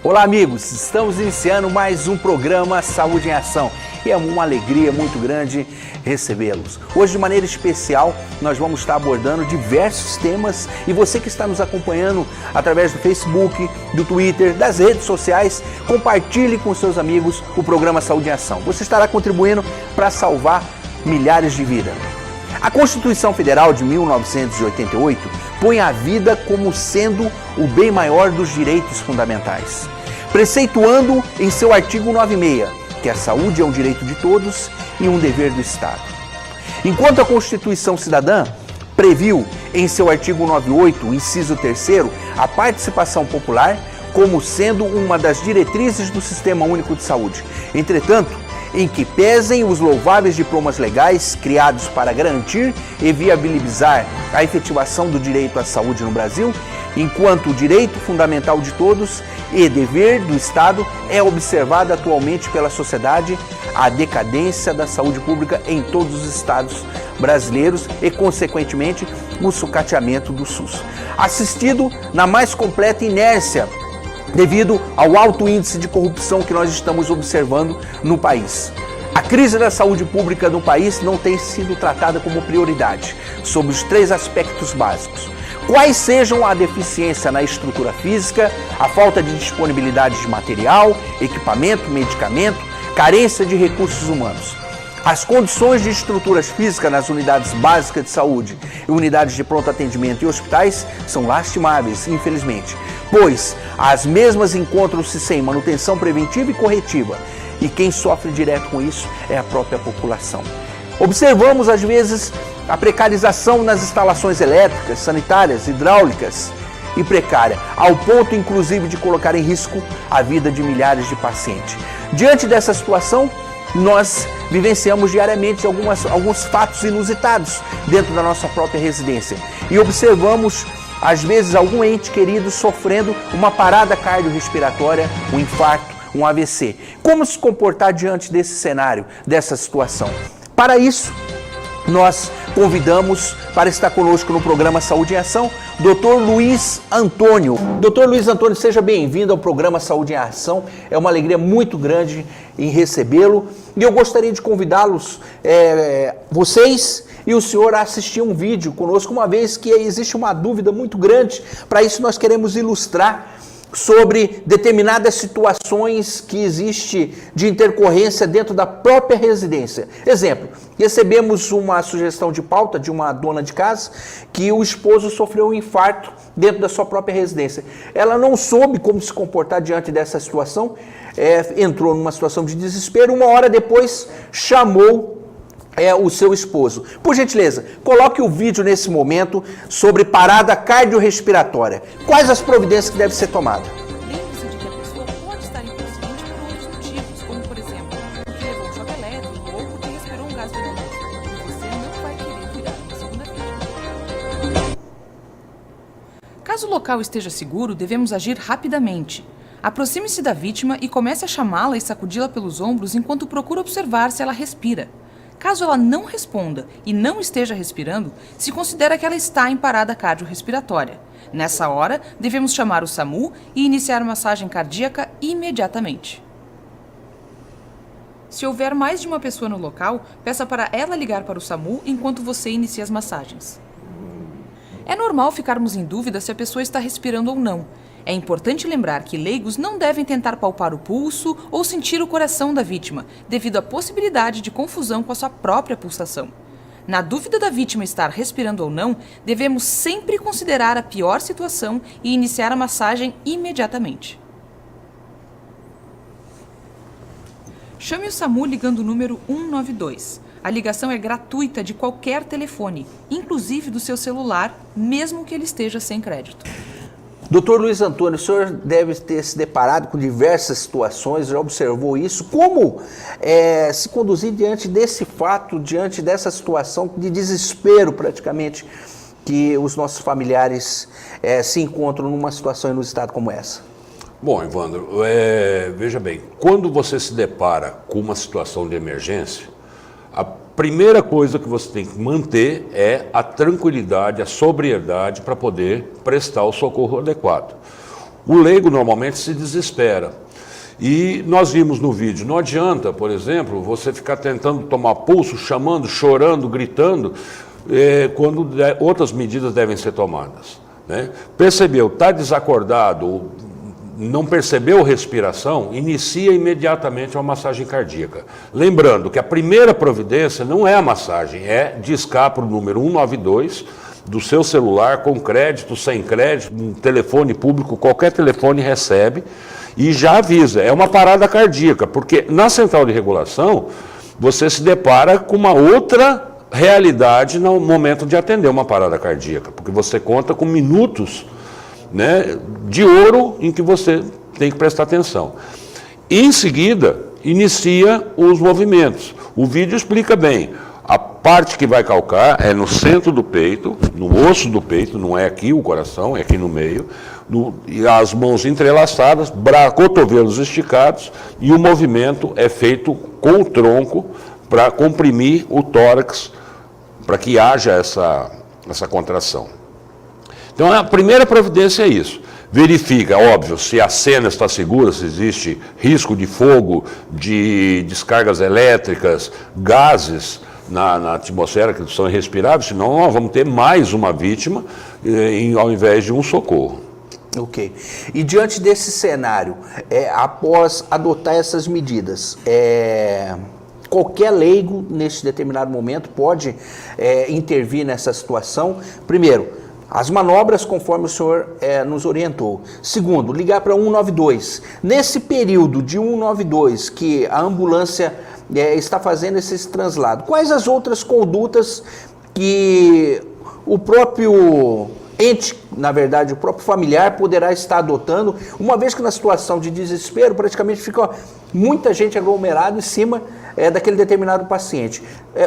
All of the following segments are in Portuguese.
Olá amigos, estamos iniciando mais um programa Saúde em Ação e é uma alegria muito grande recebê-los. Hoje de maneira especial nós vamos estar abordando diversos temas e você que está nos acompanhando através do Facebook, do Twitter, das redes sociais, compartilhe com seus amigos o programa Saúde em Ação. Você estará contribuindo para salvar milhares de vidas. A Constituição Federal de 1988 põe a vida como sendo o bem maior dos direitos fundamentais, preceituando em seu artigo 96 que a saúde é um direito de todos e um dever do Estado. Enquanto a Constituição Cidadã previu em seu artigo 98, inciso 3º, a participação popular como sendo uma das diretrizes do Sistema Único de Saúde. Entretanto, em que pesem os louváveis diplomas legais criados para garantir e viabilizar a efetivação do direito à saúde no Brasil, enquanto o direito fundamental de todos e dever do Estado, é observada atualmente pela sociedade a decadência da saúde pública em todos os estados brasileiros e, consequentemente, o sucateamento do SUS, assistido na mais completa inércia devido ao alto índice de corrupção que nós estamos observando no país. A crise da saúde pública no país não tem sido tratada como prioridade, sob os 3 aspectos básicos. Quais sejam a deficiência na estrutura física, a falta de disponibilidade de material, equipamento, medicamento, carência de recursos humanos. As condições de estruturas físicas nas unidades básicas de saúde e unidades de pronto atendimento e hospitais são lastimáveis, infelizmente, pois as mesmas encontram-se sem manutenção preventiva e corretiva, e quem sofre direto com isso é a própria população. Observamos, às vezes, a precarização nas instalações elétricas, sanitárias, hidráulicas e precária, ao ponto, inclusive, de colocar em risco a vida de milhares de pacientes. Diante dessa situação, nós vivenciamos diariamente alguns fatos inusitados dentro da nossa própria residência e observamos, às vezes, algum ente querido sofrendo uma parada cardiorrespiratória, um infarto, um AVC. Como se comportar diante desse cenário, dessa situação? Para isso, nós convidamos para estar conosco no programa Saúde em Ação, Dr. Luiz Antônio. Dr. Luiz Antônio, seja bem-vindo ao programa Saúde em Ação. É uma alegria muito grande em recebê-lo. E eu gostaria de convidá-los, vocês e o senhor, a assistir um vídeo conosco, uma vez que existe uma dúvida muito grande. Para isso, nós queremos ilustrar sobre determinadas situações que existe de intercorrência dentro da própria residência. Exemplo, recebemos uma sugestão de pauta de uma dona de casa que o esposo sofreu um infarto dentro da sua própria residência. Ela não soube como se comportar diante dessa situação, entrou numa situação de desespero, uma hora depois chamou o seu esposo. Por gentileza, coloque o vídeo nesse momento sobre parada cardiorrespiratória. Quais as providências que devem ser tomadas? Lembre-se de que a pessoa pode estar inconsciente por outros motivos, como por exemplo, porque levou um choque elétrico ou porque respirou um gás venenoso. Você não vai querer cuidar de uma segunda vítima. Caso o local esteja seguro, devemos agir rapidamente. Aproxime-se da vítima e comece a chamá-la e sacudi-la pelos ombros enquanto procura observar se ela respira. Caso ela não responda e não esteja respirando, se considera que ela está em parada cardiorrespiratória. Nessa hora, devemos chamar o SAMU e iniciar massagem cardíaca imediatamente. Se houver mais de uma pessoa no local, peça para ela ligar para o SAMU enquanto você inicia as massagens. É normal ficarmos em dúvida se a pessoa está respirando ou não. É importante lembrar que leigos não devem tentar palpar o pulso ou sentir o coração da vítima, devido à possibilidade de confusão com a sua própria pulsação. Na dúvida da vítima estar respirando ou não, devemos sempre considerar a pior situação e iniciar a massagem imediatamente. Chame o SAMU ligando o número 192. A ligação é gratuita de qualquer telefone, inclusive do seu celular, mesmo que ele esteja sem crédito. Doutor Luiz Antônio, o senhor deve ter se deparado com diversas situações, já observou isso. Como se conduzir diante desse fato, diante dessa situação de desespero praticamente que os nossos familiares se encontram numa situação inusitada como essa? Bom, Evandro, veja bem, quando você se depara com uma situação de emergência, a primeira coisa que você tem que manter é a tranquilidade, a sobriedade para poder prestar o socorro adequado. O leigo normalmente se desespera. E nós vimos no vídeo, não adianta, por exemplo, você ficar tentando tomar pulso, chamando, chorando, gritando, quando outras medidas devem ser tomadas, né? Percebeu, está desacordado, não percebeu respiração, inicia imediatamente uma massagem cardíaca. Lembrando que a primeira providência não é a massagem, é discar para o número 192 do seu celular, com crédito, sem crédito, um telefone público, qualquer telefone recebe e já avisa. É uma parada cardíaca, porque na central de regulação você se depara com uma outra realidade no momento de atender uma parada cardíaca, porque você conta com minutos, né, de ouro em que você tem que prestar atenção. Em seguida, inicia os movimentos. O vídeo explica bem. A parte que vai calcar é no centro do peito, no osso do peito, não é aqui o coração, é aqui no meio, e as mãos entrelaçadas, cotovelos esticados, e o movimento é feito com o tronco para comprimir o tórax, para que haja essa contração. Então, a primeira providência é isso. Verifica, óbvio, se a cena está segura, se existe risco de fogo, de descargas elétricas, gases na atmosfera que são irrespiráveis, senão nós vamos ter mais uma vítima ao invés de um socorro. Ok. E diante desse cenário, após adotar essas medidas, qualquer leigo, neste determinado momento, pode intervir nessa situação? Primeiro, as manobras conforme o senhor nos orientou. Segundo, ligar para 192. Nesse período de 192 que a ambulância está fazendo esse translado, quais as outras condutas que o próprio ente, na verdade, o próprio familiar poderá estar adotando, uma vez que na situação de desespero praticamente fica muita gente aglomerada em cima daquele determinado paciente.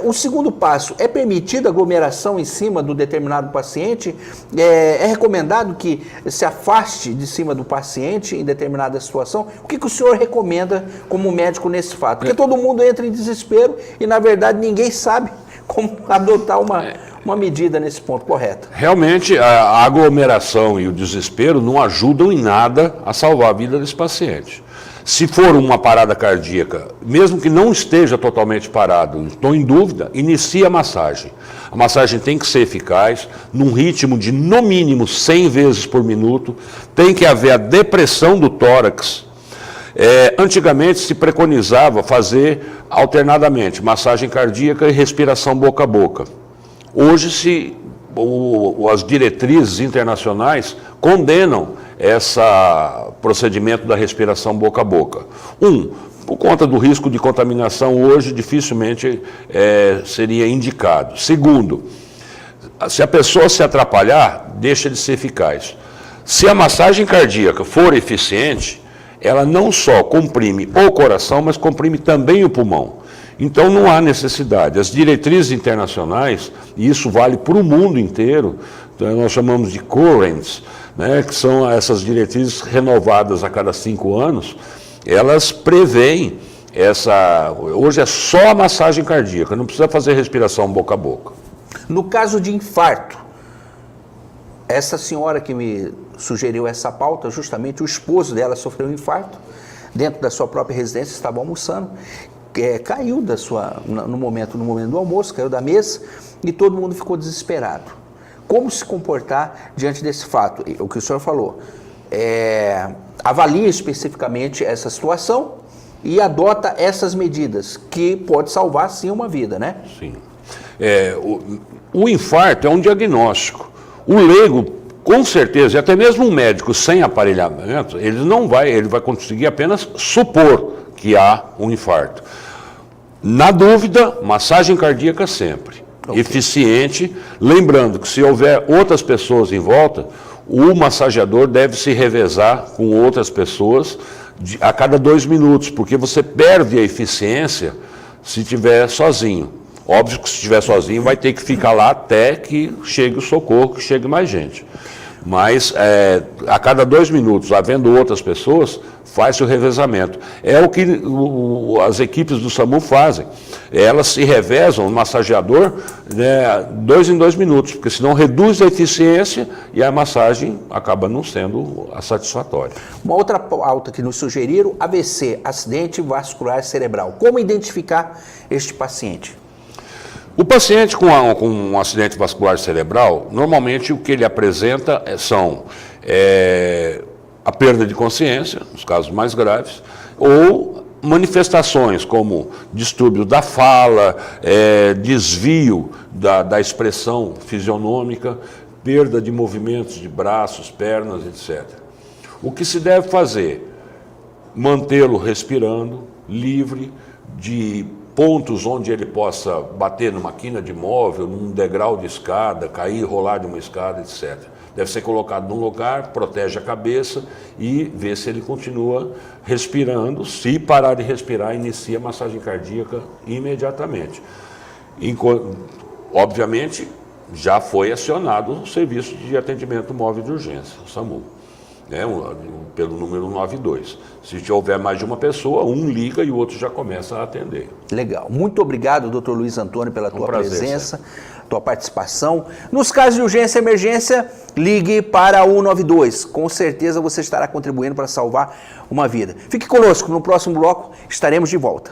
O segundo passo, é permitida aglomeração em cima do determinado paciente? É recomendado que se afaste de cima do paciente em determinada situação? O que o senhor recomenda como médico nesse fato? Porque todo mundo entra em desespero e, na verdade, ninguém sabe como adotar uma medida nesse ponto, correto? Realmente, a aglomeração e o desespero não ajudam em nada a salvar a vida desse paciente. Se for uma parada cardíaca, mesmo que não esteja totalmente parado, estou em dúvida, inicie a massagem. A massagem tem que ser eficaz, num ritmo de no mínimo 100 vezes por minuto, tem que haver a depressão do tórax. Antigamente se preconizava fazer alternadamente massagem cardíaca e respiração boca a boca. Hoje as diretrizes internacionais condenam esse procedimento da respiração boca a boca. Por conta do risco de contaminação, hoje dificilmente seria indicado. Segundo, se a pessoa se atrapalhar, deixa de ser eficaz. Se a massagem cardíaca for eficiente, ela não só comprime o coração, mas comprime também o pulmão. Então não há necessidade. As diretrizes internacionais, e isso vale para o mundo inteiro, nós chamamos de currents, né, que são essas diretrizes renovadas a cada 5 anos, elas preveem hoje é só a massagem cardíaca, não precisa fazer respiração boca a boca. No caso de infarto, essa senhora que me sugeriu essa pauta, justamente o esposo dela sofreu um infarto, dentro da sua própria residência, estava almoçando, caiu no momento do almoço, caiu da mesa e todo mundo ficou desesperado. Como se comportar diante desse fato? O que o senhor falou, avalia especificamente essa situação e adota essas medidas, que pode salvar sim uma vida, né? Sim. O infarto é um diagnóstico. O leigo, com certeza, e até mesmo um médico sem aparelhamento, ele vai conseguir apenas supor que há um infarto. Na dúvida, massagem cardíaca sempre. Okay. Eficiente, lembrando que se houver outras pessoas em volta, o massageador deve se revezar com outras pessoas a cada 2 minutos, porque você perde a eficiência se estiver sozinho. Óbvio que se estiver sozinho vai ter que ficar lá até que chegue o socorro, que chegue mais gente. Mas a cada 2 minutos, havendo outras pessoas, faz-se o revezamento. É o que as equipes do SAMU fazem. Elas se revezam, o massageador, né, 2 em 2 minutos, porque senão reduz a eficiência e a massagem acaba não sendo satisfatória. Uma outra pauta que nos sugeriram, AVC, acidente vascular cerebral. Como identificar este paciente? O paciente com um acidente vascular cerebral, normalmente o que ele apresenta são a perda de consciência, nos casos mais graves, ou manifestações como distúrbio da fala, desvio da expressão fisionômica, perda de movimentos de braços, pernas, etc. O que se deve fazer? Mantê-lo respirando, livre de pontos onde ele possa bater numa quina de móvel, num degrau de escada, cair, rolar de uma escada, etc. Deve ser colocado num lugar, protege a cabeça e vê se ele continua respirando. Se parar de respirar, inicia a massagem cardíaca imediatamente. Obviamente, já foi acionado o serviço de atendimento móvel de urgência, o SAMU, né, pelo número 92. Se houver mais de uma pessoa, um liga e o outro já começa a atender. Legal. Muito obrigado, Dr. Luiz Antônio, pela tua prazer, presença, tua participação. Nos casos de urgência e emergência, ligue para o 192. Com certeza você estará contribuindo para salvar uma vida. Fique conosco, no próximo bloco estaremos de volta.